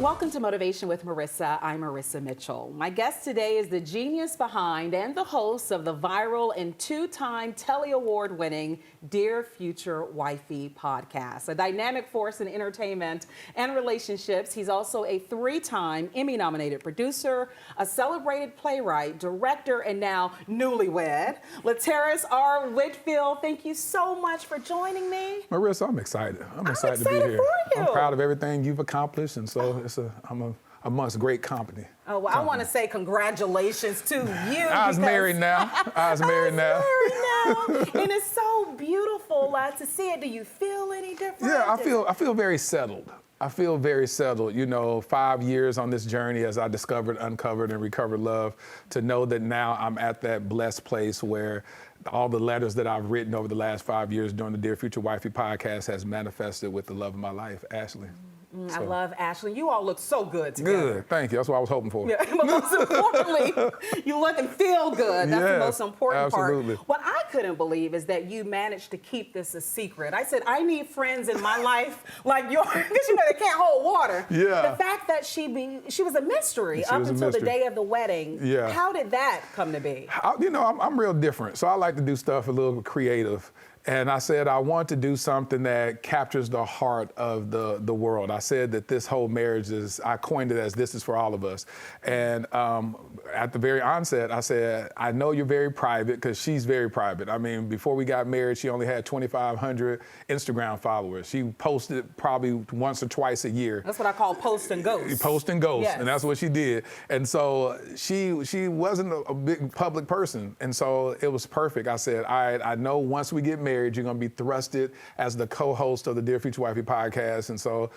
Welcome to Motivation with Marissa. I'm Marissa Mitchell. My guest today is the genius behind and the host of the viral and two-time Telly Award-winning Dear Future Wifey podcast. A dynamic force in entertainment and relationships, he's also a three-time Emmy-nominated producer, a celebrated playwright, director, and now newlywed. Laterras R. Whitfield, thank you so much for joining me. Marissa, I'm excited. I'm excited to be here. For you. I'm proud of everything you've accomplished, and so I'm amongst great company. Oh, well, I want to say congratulations to you. I was married now. And it's so beautiful to see it. Do you feel any different? Yeah, I feel very settled. I feel very settled. You know, 5 years on this journey as I discovered, uncovered, and recovered love, to know that now I'm at that blessed place where all the letters that I've written over the last 5 years during the Dear Future Wifey podcast has manifested with the love of my life, Ashley. I love Ashley. You all look so good together. Good, thank you. That's what I was hoping for. Yeah, but most importantly, you look and feel good. That's the most important absolutely. part. What I couldn't believe is that you managed to keep this a secret. I said, I need friends in my life like yours, because you know they can't hold water. Yeah. The fact that she was a mystery up until the day of the wedding. Yeah. How did that come to be? I'm real different, so I like to do stuff a little creative. And I said, I want to do something that captures the heart of the world. I said that this whole marriage I coined it as this is for all of us. And at the very onset, I said, I know you're very private, because she's very private. I mean, before we got married, she only had 2,500 Instagram followers. She posted probably once or twice a year. That's what I call post and ghost. Post and ghost, yes. And that's what she did. And so she wasn't a big public person. And so it was perfect. I said, all right, I know once we get married, you're going to be thrusted as the co-host of the Dear Future Wifey podcast. And so,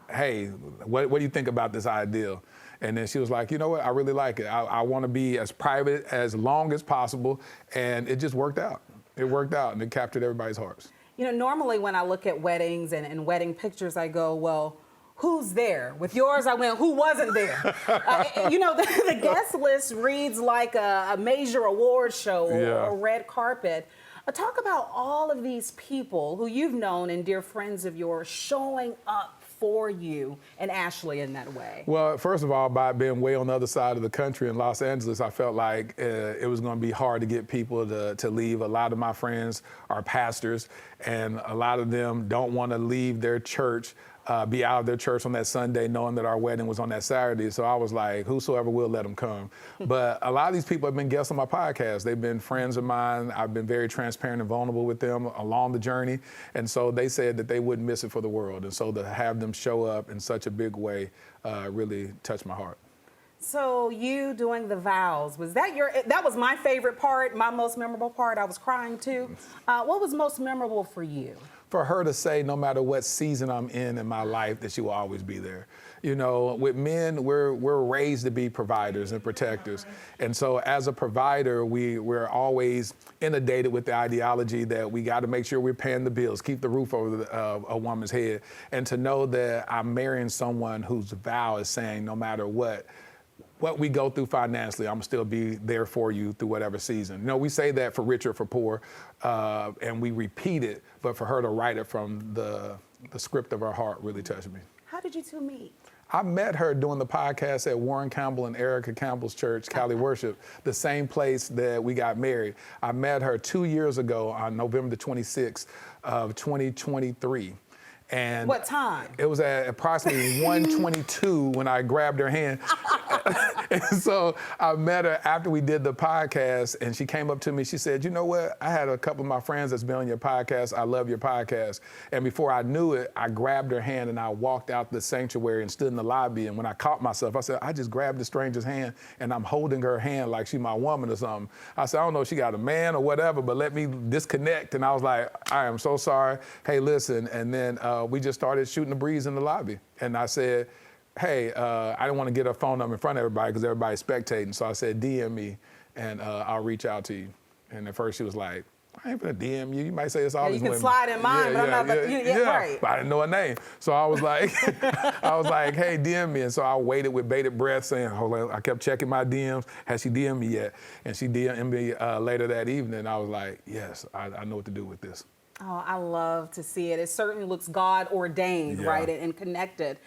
hey, what do you think about this idea? And then she was like, you know what, I really like it. I want to be as private as long as possible. And it just worked out. It worked out, and it captured everybody's hearts. You know, normally when I look at weddings and wedding pictures, I go, well, who's there? With yours, I went, who wasn't there? The guest list reads like a major award show or a red carpet. Talk about all of these people who you've known and dear friends of yours showing up for you and Ashley in that way. Well, first of all, by being way on the other side of the country in Los Angeles, I felt like it was going to be hard to get people to leave. A lot of my friends are pastors, and a lot of them don't want to leave their church, be out of their church on that Sunday knowing that our wedding was on that Saturday. So I was like, whosoever will, let them come. But a lot of these people have been guests on my podcast. They've been friends of mine. I've been very transparent and vulnerable with them along the journey. And so they said that they wouldn't miss it for the world. And so to have them show up in such a big way really touched my heart. So you doing the vows, that was my favorite part, my most memorable part. I was crying too. What was most memorable for you? For her to say, no matter what season I'm in my life, that she will always be there. You know, with men, we're raised to be providers and protectors. And so as a provider, we're always inundated with the ideology that we got to make sure we're paying the bills, keep the roof over a woman's head. And to know that I'm marrying someone whose vow is saying, no matter what we go through financially, I'm gonna still be there for you through whatever season. You know, we say that for rich or for poor, and we repeat it, but for her to write it from the script of her heart really touched me. How did you two meet? I met her doing the podcast at Warren Campbell and Erica Campbell's church, Cali Worship, the same place that we got married. I met her 2 years ago on November the 26th of 2023. And what time? It was at approximately 1:22 when I grabbed her hand. And so I met her after we did the podcast, and she came up to me. She said, you know what? I had a couple of my friends that's been on your podcast. I love your podcast. And before I knew it, I grabbed her hand and I walked out the sanctuary and stood in the lobby. And when I caught myself, I said, I just grabbed the stranger's hand and I'm holding her hand like she's my woman or something. I said, I don't know if she got a man or whatever, but let me disconnect. And I was like, I am so sorry. Hey, listen. And then we just started shooting the breeze in the lobby. And I said, hey, I didn't want to get her phone number in front of everybody because everybody's spectating. So I said, DM me and I'll reach out to you. And at first she was like, I ain't gonna DM you. You might say it's all these women. You can slide in mine, but I'm not. Right. But I didn't know her name, so I was like, hey, DM me. And so I waited with bated breath, saying, hold on. I kept checking my DMs. Has she DM'd me yet? And she DM'd me later that evening. I was like, yes, I know what to do with this. Oh, I love to see it. It certainly looks God ordained, right, and connected.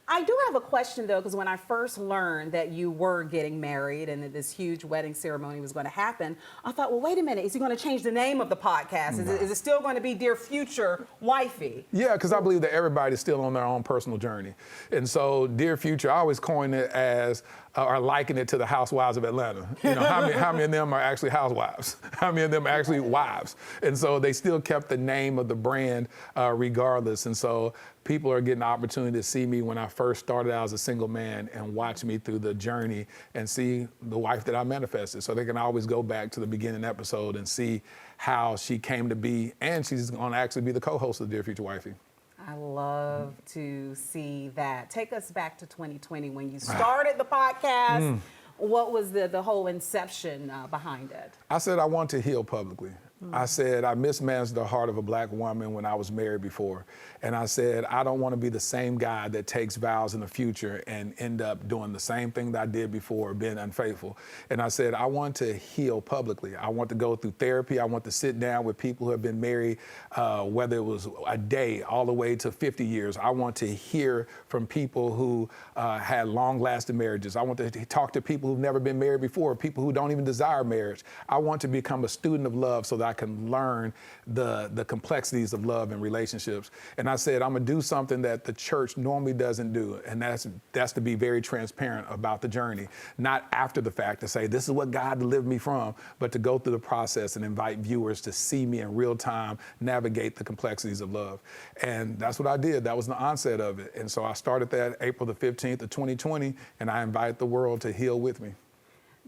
I do have a question though, because when I first learned that you were getting married and that this huge wedding ceremony was going to happen, I thought, well, wait a minute, is he going to change the name of the podcast? Is it still going to be Dear Future Wifey? Yeah, because I believe that everybody's still on their own personal journey. And so Dear Future, I always coin it as, or liken it to the Housewives of Atlanta. You know, how many of them are actually housewives? How many of them are actually wives? And so they still kept the name of the brand regardless. And so people are getting the opportunity to see me when I first started out as a single man and watch me through the journey and see the wife that I manifested. So they can always go back to the beginning episode and see how she came to be, and she's going to actually be the co-host of Dear Future Wifey. I love to see that. Take us back to 2020 when you started the podcast. What was the whole inception behind it? I said I want to heal publicly. I said I mismanaged the heart of a black woman when I was married before. And I said I don't want to be the same guy that takes vows in the future and end up doing the same thing that I did before, being unfaithful. And I said I want to heal publicly. I want to go through therapy. I want to sit down with people who have been married, whether it was a day all the way to 50 years. I want to hear from people who had long-lasting marriages. I want to talk to people who've never been married before, people who don't even desire marriage. I want to become a student of love so that I can learn the complexities of love and relationships. And I said, I'm gonna do something that the church normally doesn't do, and that's to be very transparent about the journey, not after the fact to say, this is what God delivered me from, but to go through the process and invite viewers to see me in real time, navigate the complexities of love. And that's what I did. That was the onset of it. And so I started that April the 15th of 2020, and I invite the world to heal with me.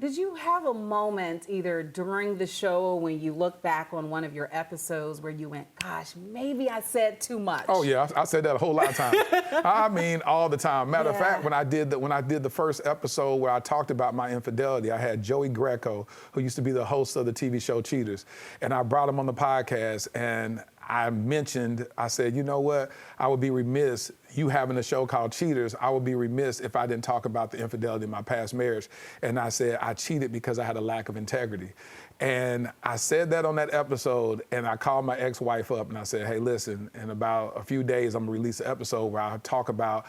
Did you have a moment either during the show or when you look back on one of your episodes where you went, gosh, maybe I said too much? Oh yeah, I said that a whole lot of times. I mean, all the time. Matter of fact, when I did the first episode where I talked about my infidelity, I had Joey Greco, who used to be the host of the TV show Cheaters, and I brought him on the podcast, and I said, you know what? I would be remiss, you having a show called Cheaters, I would be remiss if I didn't talk about the infidelity in my past marriage. And I said, I cheated because I had a lack of integrity. And I said that on that episode, and I called my ex-wife up and I said, hey, listen, in about a few days, I'm gonna release an episode where I talk about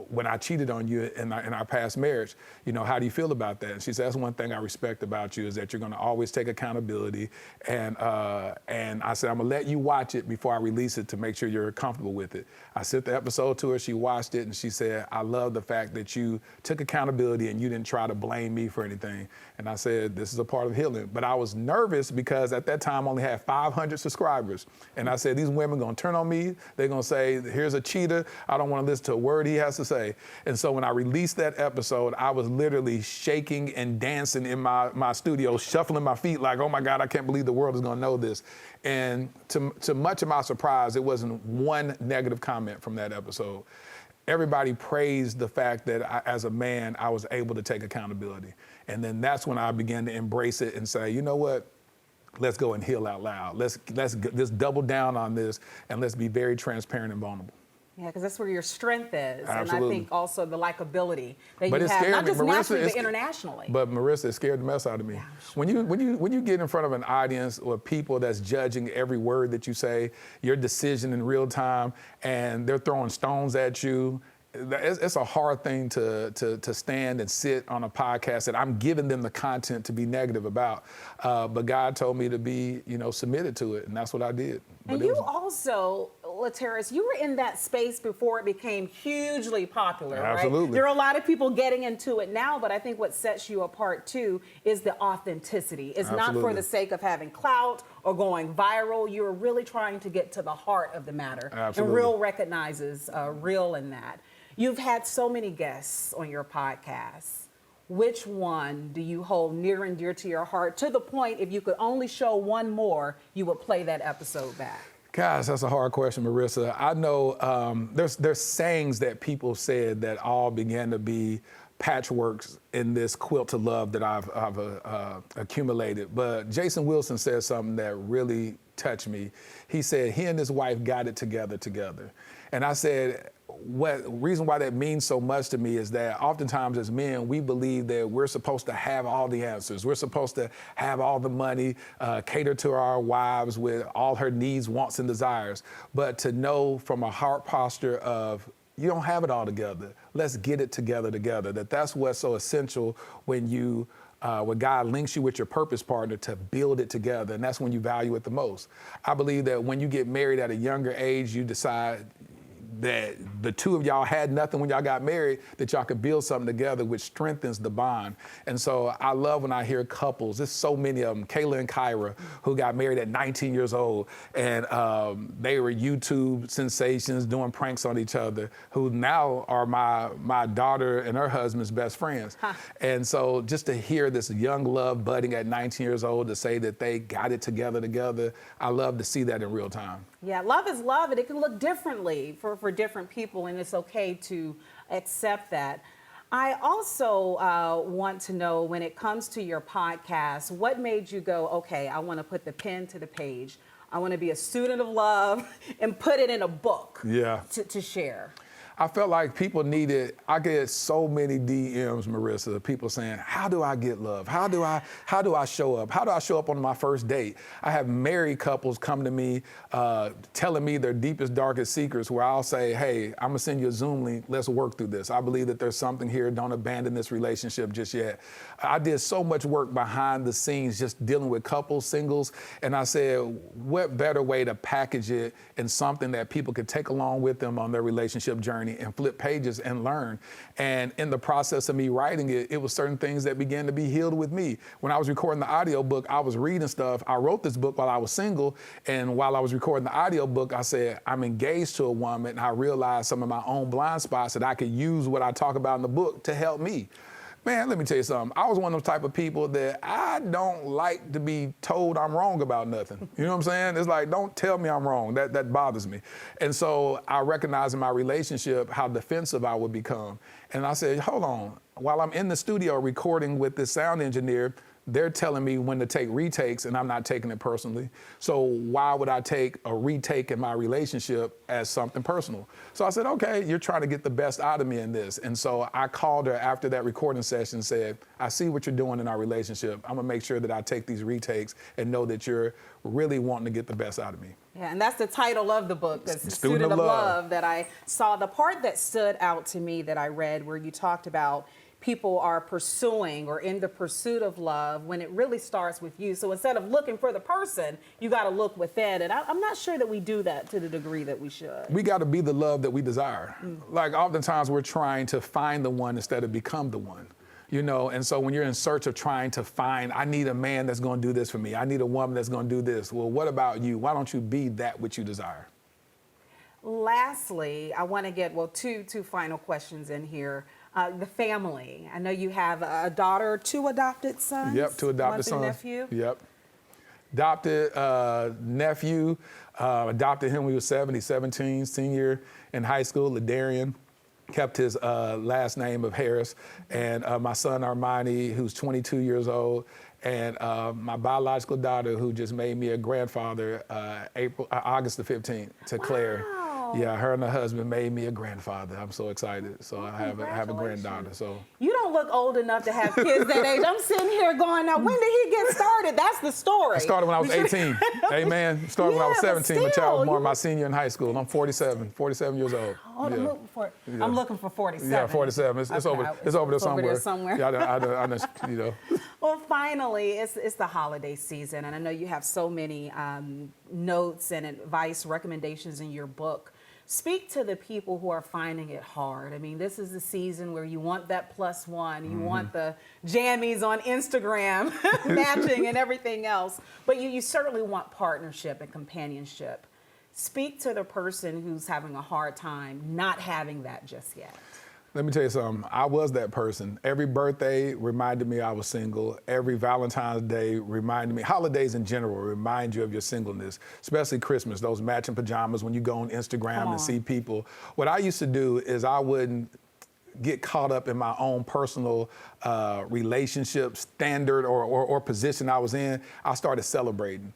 when I cheated on you in our past marriage. You know, how do you feel about that? And she said, that's one thing I respect about you, is that you're gonna always take accountability. And I said, I'm gonna let you watch it before I release it to make sure you're comfortable with it. I sent the episode to her, she watched it, and she said, I love the fact that you took accountability and you didn't try to blame me for anything. And I said, this is a part of healing. But I was nervous because at that time I only had 500 subscribers. And I said, these women gonna turn on me. They're gonna say, here's a cheater. I don't wanna listen to a word he has to say. And so when I released that episode, I was literally shaking and dancing in my studio, shuffling my feet like, oh my God, I can't believe the world is gonna know this. And to much of my surprise, it wasn't one negative comment from that episode. Everybody praised the fact that as a man, I was able to take accountability. And then that's when I began to embrace it and say, you know what? Let's go and heal out loud. Let's double down on this, and let's be very transparent and vulnerable. Yeah, because that's where your strength is. Absolutely. And I think also the likability that you it have, scared not me. just nationally, but internationally. But Marissa, it scared the mess out of me. Yeah, sure. When you get in front of an audience or people that's judging every word that you say, your decision in real time, and they're throwing stones at you, it's a hard thing to stand and sit on a podcast that I'm giving them the content to be negative about. But God told me to be, submitted to it, and that's what I did. And you also, Laterras, you were in that space before it became hugely popular, Absolutely. Right? There are a lot of people getting into it now, but I think what sets you apart too is the authenticity. It's Absolutely. not for the sake of having clout or going viral. You're really trying to get to the heart of the matter. Absolutely. And real recognizes real in that. You've had so many guests on your podcast. Which one do you hold near and dear to your heart, to the point if you could only show one more, you would play that episode back? Gosh, that's a hard question, Marissa. I know there's sayings that people said that all began to be patchworks in this quilt of love that I've accumulated. But Jason Wilson said something that really touched me. He said he and his wife got it together. And I said, reason why that means so much to me is that oftentimes as men, we believe that we're supposed to have all the answers. We're supposed to have all the money, cater to our wives with all her needs, wants, and desires. But to know from a heart posture of you don't have it all together. Let's get it together. That's what's so essential when you, when God links you with your purpose partner to build it together, and that's when you value it the most. I believe that when you get married at a younger age, you decide that the two of y'all had nothing when y'all got married, that y'all could build something together which strengthens the bond. And so I love when I hear couples, there's so many of them, Kayla and Kyra, who got married at 19 years old, and they were YouTube sensations doing pranks on each other, who now are my daughter and her husband's best friends. Huh. And so just to hear this young love budding at 19 years old, to say that they got it together, I love to see that in real time. Yeah, love is love, and it can look differently for different people, and it's okay to accept that. I also want to know, when it comes to your podcast, what made you go, okay, I want to put the pen to the page. I want to be a student of love and put it in a book to share. I felt like people needed, I get so many DMs, Marissa, people saying, how do I get love? How do I show up? How do I show up on my first date? I have married couples come to me telling me their deepest, darkest secrets, where I'll say, hey, I'm gonna send you a Zoom link, let's work through this. I believe that there's something here, don't abandon this relationship just yet. I did so much work behind the scenes just dealing with couples, singles, and I said, what better way to package it in something that people could take along with them on their relationship journey and flip pages and learn. And in the process of me writing it, it was certain things that began to be healed with me. When I was recording the audiobook, I was reading stuff. I wrote this book while I was single, and while I was recording the audiobook, I said, I'm engaged to a woman, and I realized some of my own blind spots that I could use what I talk about in the book to help me. Man, let me tell you something. I was one of those type of people that I don't like to be told I'm wrong about nothing. You know what I'm saying? It's like, don't tell me I'm wrong. That bothers me. And so I recognized in my relationship how defensive I would become. And I said, hold on. While I'm in the studio recording with this sound engineer, they're telling me when to take retakes, and I'm not taking it personally. So why would I take a retake in my relationship as something personal? So I said, okay, you're trying to get the best out of me in this. And so I called her after that recording session and said, I see what you're doing in our relationship. I'm gonna make sure that I take these retakes and know that you're really wanting to get the best out of me. Yeah, and that's the title of the book, the Student of Love, that I saw. The part that stood out to me that I read, where you talked about people are pursuing or in the pursuit of love when it really starts with you. So instead of looking for the person, you got to look within. And I'm not sure that we do that to the degree that we should. We got to be the love that we desire. Like oftentimes we're trying to find the one instead of become the one. You know, and so when you're in search of trying to find, I need a man that's going to do this for me. I need a woman that's going to do this. Well, what about you? Why don't you be that which you desire? Lastly, I want to get, two final questions in here. The family. I know you have a daughter, 2 adopted sons. Yep, 2 adopted sons. Nephew. Yep. Adopted nephew. Adopted him when he was 17, senior in high school, Ladarian. Kept his last name of Harris. And my son Armani, who's 22 years old. And my biological daughter, who just made me a grandfather, August the 15th, to Claire. Yeah, her and her husband made me a grandfather. I'm so excited. So I have a granddaughter. So you don't look old enough to have kids that age. I'm sitting here going, now when did he get started? That's the story. I started when I was 18. Amen. Started when I was 17. My child was born my senior in high school. I'm 47 years old. Oh, yeah. I'm looking for 47. Yeah, 47. It's over there somewhere. Yeah, I you know. Well, finally, it's the holiday season, and I know you have so many notes and advice, recommendations in your book. Speak to the people who are finding it hard. I mean, this is the season where you want that +1, you want the jammies on Instagram matching and everything else, but you certainly want partnership and companionship. Speak to the person who's having a hard time not having that just yet. Let me tell you something. I was that person. Every birthday reminded me I was single. Every Valentine's Day reminded me, holidays in general remind you of your singleness, especially Christmas, those matching pajamas when you go on Instagram and see people. What I used to do is I wouldn't get caught up in my own personal relationship standard or position I was in. I started celebrating.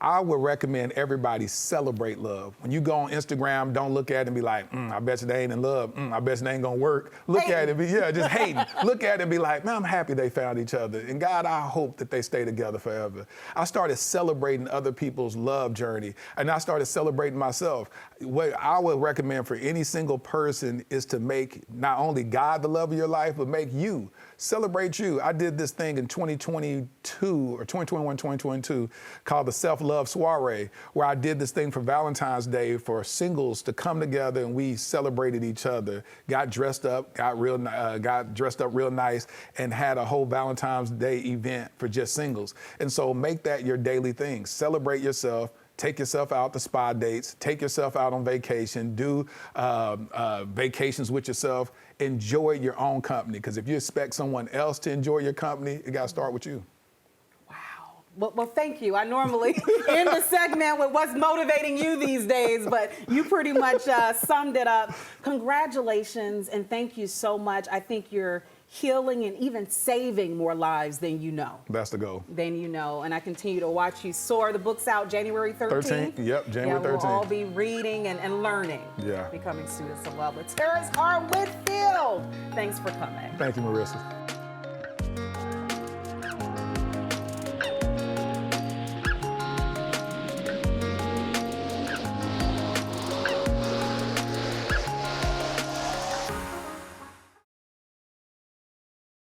I would recommend everybody celebrate love. When you go on Instagram, don't look at it and be like, I bet you they ain't in love. I bet you they ain't gonna work. Look at it and be, just hating. Look at it and be like, man, I'm happy they found each other. And God, I hope that they stay together forever. I started celebrating other people's love journey, and I started celebrating myself. What I would recommend for any single person is to make not only God the love of your life, but make you. Celebrate you. I did this thing in 2022 or 2021, 2022 called the Self-Love Soiree, where I did this thing for Valentine's Day for singles to come together, and we celebrated each other, got dressed up, got dressed up real nice, and had a whole Valentine's Day event for just singles. And so make that your daily thing. Celebrate yourself. Take yourself out to spa dates, take yourself out on vacation, do vacations with yourself, enjoy your own company. Because if you expect someone else to enjoy your company, it got to start with you. Wow. Well, thank you. I normally end the segment with what's motivating you these days, but you pretty much summed it up. Congratulations, and thank you so much. I think you're healing and even saving more lives than you know. That's the goal. Than you know. And I continue to watch you soar. The book's out January 13th. Yep, January 13th. We'll all be reading and learning. Yeah. Becoming students of love. Laterras R. Whitfield. Thanks for coming. Thank you, Marissa.